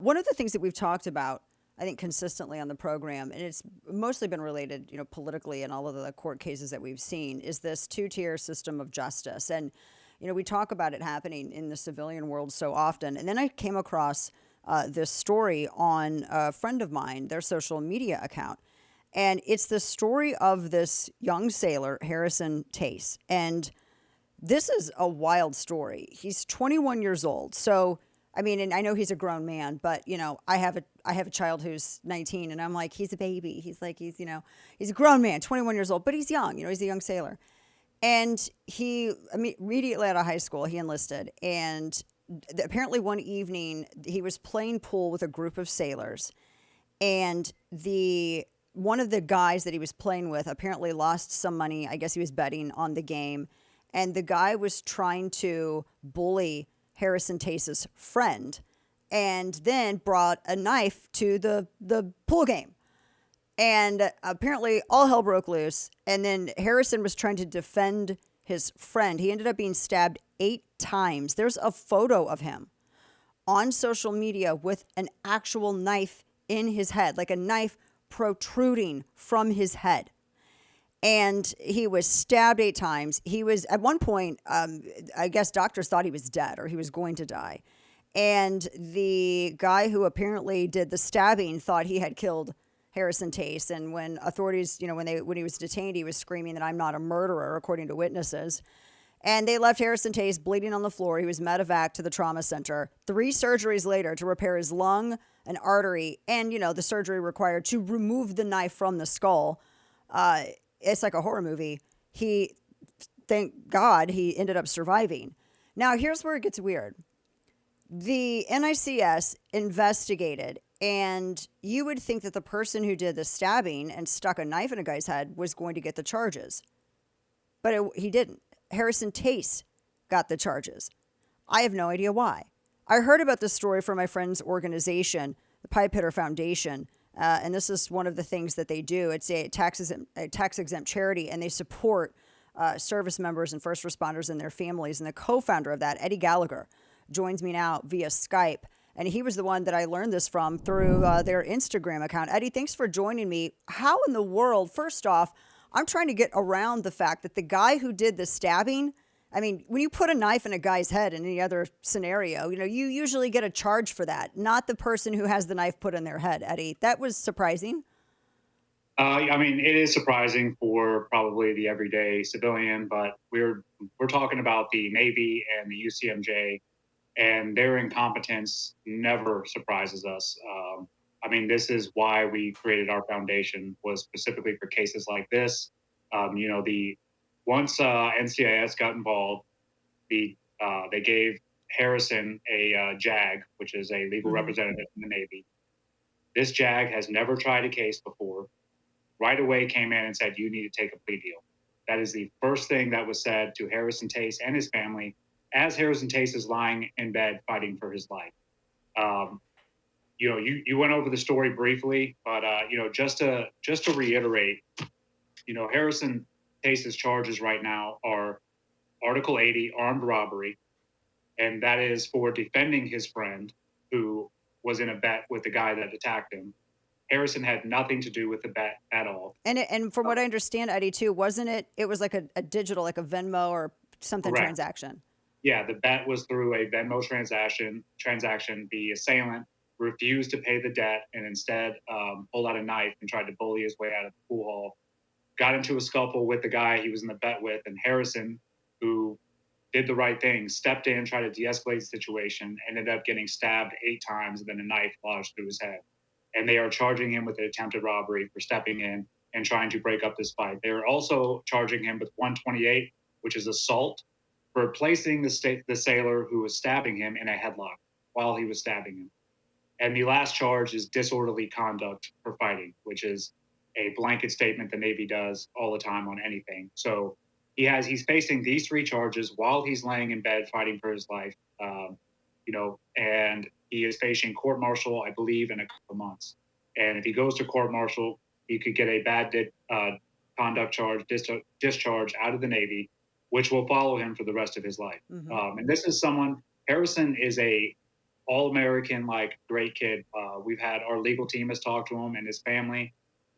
one of the things that we've talked about, I think, consistently on the program, and it's mostly been related, politically and all of the court cases that we've seen, is this two-tier system of justice. And, we talk about it happening in the civilian world so often. And then I came across this story on a friend of mine, their social media account. And it's the story of this young sailor, Harrison Tayse. And this is a wild story. He's 21 years old. So, I mean, and I know he's a grown man, but I have a child who's 19, and I'm like, he's a baby. He's like, he's a grown man, 21 years old, but he's young. He's a young sailor. And he immediately out of high school, he enlisted. And apparently one evening he was playing pool with a group of sailors, and one of the guys that he was playing with apparently lost some money. I guess he was betting on the game. And the guy was trying to bully Harrison Tayse's friend, and then brought a knife to the pool game. And apparently all hell broke loose. And then Harrison was trying to defend his friend. He ended up being stabbed 8 times. There's a photo of him on social media with an actual knife in his head, like a knife protruding from his head. And he was stabbed 8 times. He was, at one point, I guess doctors thought he was dead or he was going to die. And the guy who apparently did the stabbing thought he had killed Harrison Tayse. And when authorities, when he was detained, he was screaming that I'm not a murderer, according to witnesses. And they left Harrison Tayse bleeding on the floor. He was medevac to the trauma center. 3 surgeries later to repair his lung, an artery, and, the surgery required to remove the knife from the skull. It's like a horror movie. Thank God, he ended up surviving. Now, here's where it gets weird. The NICS investigated, and you would think that the person who did the stabbing and stuck a knife in a guy's head was going to get the charges. But he didn't. Harrison Tayse got the charges. I have no idea why. I heard about this story from my friend's organization, the Pipe Hitter Foundation. And this is one of the things that they do. It's a tax-exempt charity, and they support service members and first responders and their families. And the co-founder of that, Eddie Gallagher, joins me now via Skype. And he was the one that I learned this from through their Instagram account. Eddie, thanks for joining me. How in the world, first off, I'm trying to get around the fact that the guy who did the stabbing, I mean, when you put a knife in a guy's head in any other scenario, you usually get a charge for that, not the person who has the knife put in their head, Eddie. That was surprising. It is surprising for probably the everyday civilian, but we're talking about the Navy and the UCMJ, and their incompetence never surprises us. This is why we created our foundation, was specifically for cases like this. Once NCIS got involved, they gave Harrison a JAG, which is a legal representative in the Navy. This JAG has never tried a case before. Right away came in and said, you need to take a plea deal. That is the first thing that was said to Harrison Tayse and his family as Harrison Tayse is lying in bed fighting for his life. You went over the story briefly, but just to reiterate, Harrison Tayse's charges right now are Article 80, armed robbery, and that is for defending his friend who was in a bet with the guy that attacked him. Harrison had nothing to do with the bet at all. And from what I understand, Eddie, too, wasn't it? It was like a digital, like a Venmo or something Correct. Transaction. Yeah, the bet was through a Venmo transaction. The assailant refused to pay the debt and instead pulled out a knife and tried to bully his way out of the pool hall. Got into a scuffle with the guy he was in the bet with, and Harrison, who did the right thing, stepped in, tried to de-escalate the situation, ended up getting stabbed 8 times, and then a knife lodged through his head. And they are charging him with an attempted robbery for stepping in and trying to break up this fight. They are also charging him with 128, which is assault, for placing the sailor who was stabbing him in a headlock while he was stabbing him. And the last charge is disorderly conduct for fighting, which is a blanket statement the Navy does all the time on anything. So he's facing these 3 charges while he's laying in bed fighting for his life, and he is facing court-martial, I believe, in a couple of months. And if he goes to court-martial, he could get a bad conduct charge, discharge out of the Navy, which will follow him for the rest of his life. And this is Harrison is a all American, like great kid. We've had our legal team has talked to him and his family.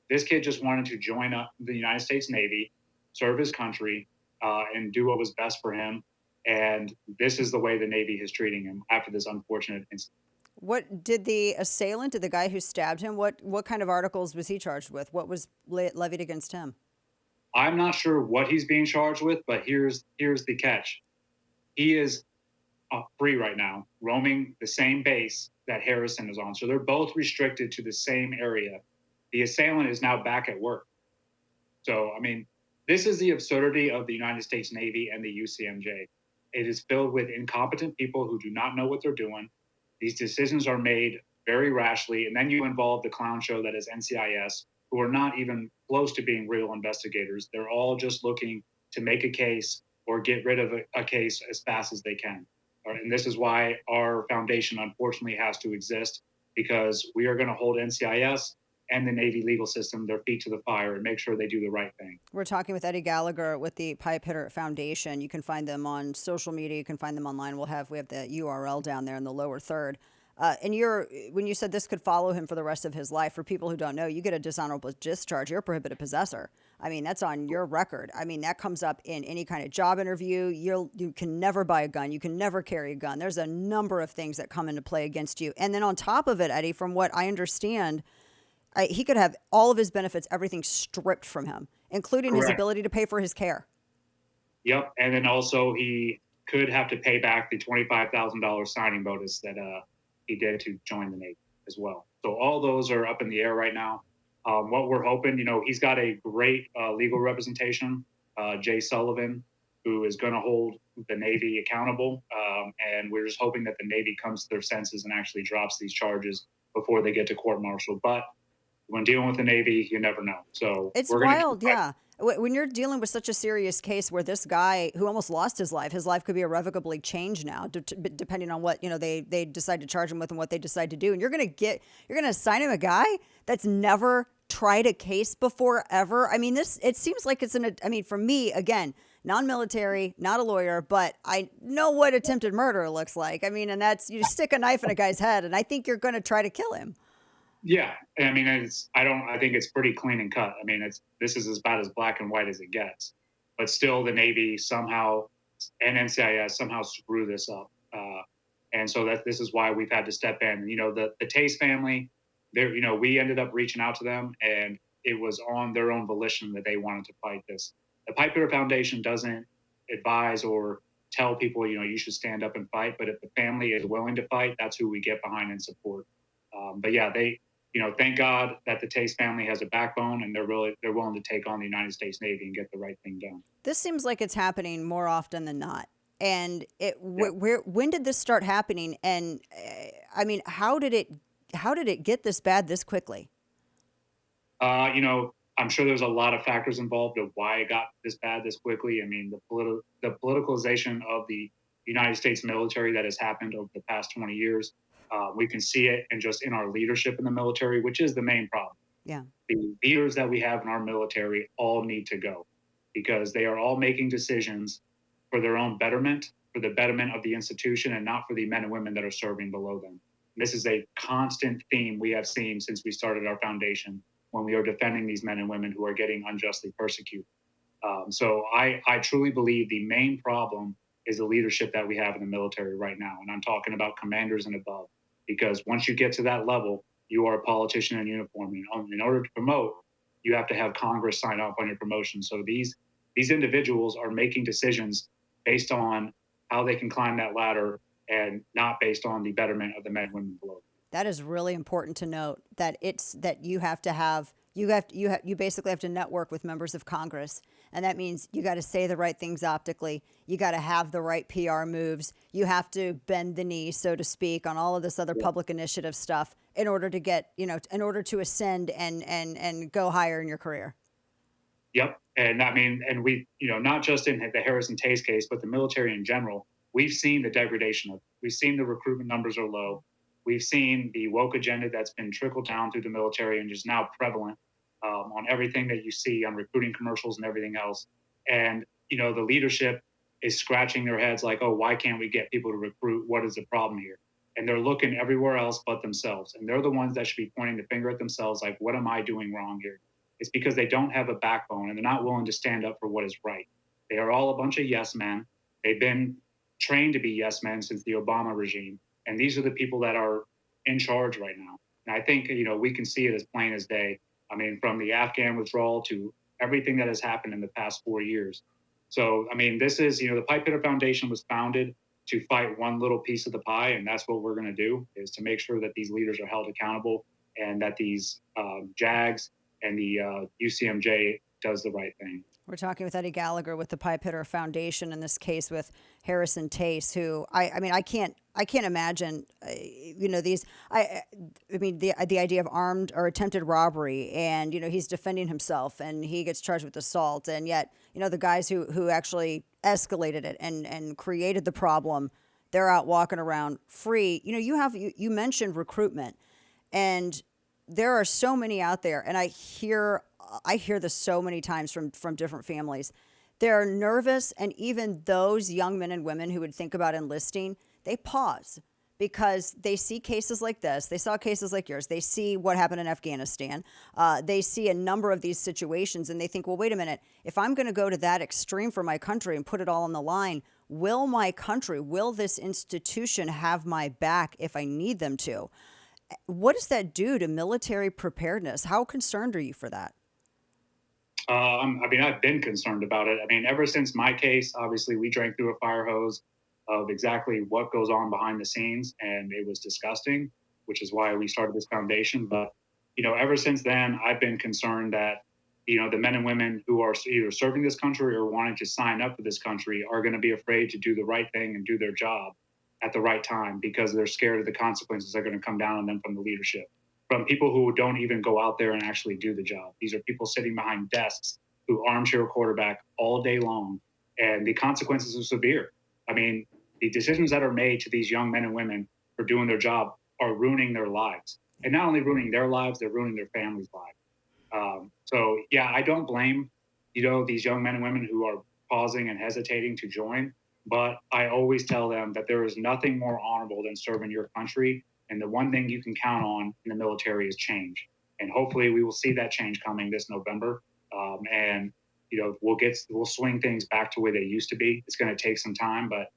This kid just wanted to join up the United States Navy, serve his country, and do what was best for him. And this is the way the Navy is treating him after this unfortunate incident. What did the assailant, did the guy who stabbed him, what kind of articles was he charged with? What was levied against him? I'm not sure what he's being charged with, but here's the catch. He is free right now, roaming the same base that Harrison is on. So they're both restricted to the same area. The assailant is now back at work. So, I mean, this is the absurdity of the United States Navy and the UCMJ. It is filled with incompetent people who do not know what they're doing. These decisions are made very rashly. And then you involve the clown show that is NCIS, who are not even close to being real investigators. They're all just looking to make a case or get rid of a case as fast as they can. And this is why our foundation, unfortunately, has to exist, because we are going to hold NCIS and the Navy legal system their feet to the fire and make sure they do the right thing. We're talking with Eddie Gallagher with the Pipe Hitter Foundation. You can find them on social media. You can find them online. We have the URL down there in the lower third. And when you said this could follow him for the rest of his life, for people who don't know, you get a dishonorable discharge. You're a prohibited possessor. I mean, that's on your record. I mean, that comes up in any kind of job interview. You can never buy a gun. You can never carry a gun. There's a number of things that come into play against you. And then on top of it, Eddie, from what I understand, he could have all of his benefits, everything stripped from him, including Correct. his ability to pay for his care. Yep. And then also he could have to pay back the $25,000 signing bonus that he did to join the Navy as well. So all those are up in the air right now. What we're hoping, he's got a great legal representation, Jay Sullivan, who is going to hold the Navy accountable. And we're just hoping that the Navy comes to their senses and actually drops these charges before they get to court-martial. But when dealing with the Navy, you never know. So it's wild, yeah. When you're dealing with such a serious case where this guy who almost lost his life could be irrevocably changed now, depending on what they decide to charge him with and what they decide to do. And you're going to assign him a guy that's never tried a case before ever. I mean, it seems like for me, again, non-military, not a lawyer, but I know what attempted murder looks like. I mean, and that's, you stick a knife in a guy's head, and I think you're going to try to kill him. Yeah, I mean, I think it's pretty clean and cut. I mean, this is about as black and white as it gets. But still, the Navy somehow and NCIS somehow screw this up, and so this is why we've had to step in. The Tayse family, we ended up reaching out to them, and it was on their own volition that they wanted to fight this. The Pipe Hitter Foundation doesn't advise or tell people, you should stand up and fight. But if the family is willing to fight, that's who we get behind and support. But yeah, thank God that the Tayse family has a backbone, and they're willing to take on the United States Navy and get the right thing done. This seems like it's happening more often than not. And when did this start happening? And I mean, how did it get this bad this quickly? I'm sure there's a lot of factors involved of why it got this bad this quickly. I mean, the politicalization of the United States military that has happened over the past 20 years. We can see it in our leadership in the military, which is the main problem. Yeah. The leaders that we have in our military all need to go, because they are all making decisions for their own betterment, for the betterment of the institution, and not for the men and women that are serving below them. This is a constant theme we have seen since we started our foundation, when we are defending these men and women who are getting unjustly persecuted. So I truly believe the main problem is the leadership that we have in the military right now. And I'm talking about commanders and above, because once you get to that level, you are a politician in uniform. In order to promote, you have to have Congress sign off on your promotion. So these individuals are making decisions based on how they can climb that ladder, and not based on the betterment of the men and women below. That is really important to note, that you basically have to network with members of Congress. And that means you got to say the right things optically. You got to have the right PR moves. You have to bend the knee, so to speak, on all of this other public initiative stuff in order to in order to ascend and go higher in your career. Yep. And we, not just in the Harrison Tayse case, but the military in general, we've seen the degradation of it. We've seen the recruitment numbers are low. We've seen the woke agenda that's been trickled down through the military and is now prevalent on everything that you see on recruiting commercials and everything else. And, the leadership is scratching their heads like, oh, why can't we get people to recruit? What is the problem here? and they're looking everywhere else but themselves. And they're the ones that should be pointing the finger at themselves, like, what am I doing wrong here? It's because they don't have a backbone and they're not willing to stand up for what is right. They are all a bunch of yes men. They've been trained to be yes men since the Obama regime. And these are the people that are in charge right now. And I think, we can see it as plain as day. I mean, from the Afghan withdrawal to everything that has happened in the past 4 years. So, I mean, this is, the Pipe Hitter Foundation was founded to fight one little piece of the pie. And that's what we're going to do, is to make sure that these leaders are held accountable and that these JAGs and the UCMJ does the right thing. We're talking with Eddie Gallagher with the Pipe Hitter Foundation, in this case with Harrison Tayse, who I mean I can't imagine the idea of armed or attempted robbery, and he's defending himself and he gets charged with assault, and yet the guys who actually escalated it and created the problem, they're out walking around free. You mentioned recruitment, and there are so many out there, and I hear this so many times from different families. They're nervous, and even those young men and women who would think about enlisting, they pause because they see cases like this. They saw cases like yours. They see what happened in Afghanistan. They see a number of these situations, and they think, well, wait a minute. If I'm going to go to that extreme for my country and put it all on the line, will my country, will this institution have my back if I need them to? What does that do to military preparedness? How concerned are you for that? I mean, I've been concerned about it. I mean, ever since my case, obviously, we drank through a fire hose of exactly what goes on behind the scenes, and it was disgusting, which is why we started this foundation. But, ever since then, I've been concerned that, the men and women who are either serving this country or wanting to sign up for this country are going to be afraid to do the right thing and do their job at the right time because they're scared of the consequences that are going to come down on them from the leadership, from people who don't even go out there and actually do the job. These are people sitting behind desks who armchair quarterback all day long, and the consequences are severe. I mean, the decisions that are made to these young men and women for doing their job are ruining their lives. And not only ruining their lives, they're ruining their families' lives. So, yeah, I don't blame, these young men and women who are pausing and hesitating to join. But I always tell them that there is nothing more honorable than serving your country. And the one thing you can count on in the military is change. And hopefully we will see that change coming this November. And we'll swing things back to where they used to be. It's going to take some time, but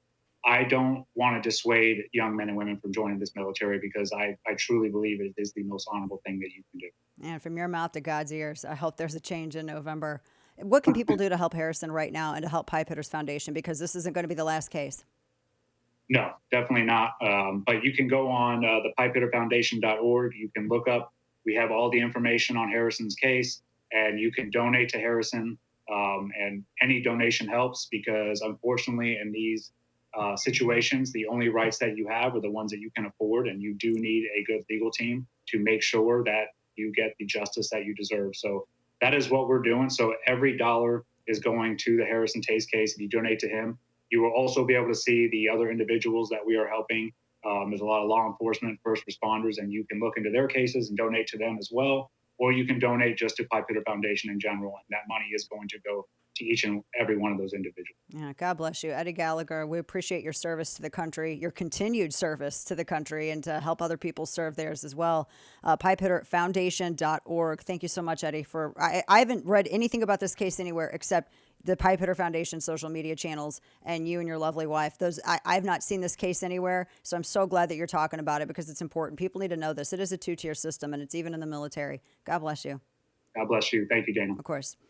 I don't want to dissuade young men and women from joining this military because I truly believe it is the most honorable thing that you can do. And from your mouth to God's ears, I hope there's a change in November. What can people do to help Harrison right now and to help Pipe Hitters Foundation? Because this isn't going to be the last case. No, definitely not. But you can go on the pipehitterfoundation.org. You can look up. We have all the information on Harrison's case, and you can donate to Harrison. And any donation helps because, unfortunately, in these situations, the only rights that you have are the ones that you can afford, and you do need a good legal team to make sure that you get the justice that you deserve. So that is what we're doing. So every dollar is going to the Harrison Tayse case. If you donate to him, you will also be able to see the other individuals that we are helping. There's a lot of law enforcement, first responders, and you can look into their cases and donate to them as well. Or you can donate just to Pipe Hitter Foundation in general, and that money is going to go to each and every one of those individuals. Yeah, God bless you. Eddie Gallagher, we appreciate your service to the country, your continued service to the country, and to help other people serve theirs as well. Pipehitterfoundation.org. Thank you so much, Eddie. I haven't read anything about this case anywhere except the Pipe Hitter Foundation social media channels and you and your lovely wife. I've not seen this case anywhere, so I'm so glad that you're talking about it because it's important. People need to know this. It is a two-tier system, and it's even in the military. God bless you. God bless you. Thank you, Dana. Of course.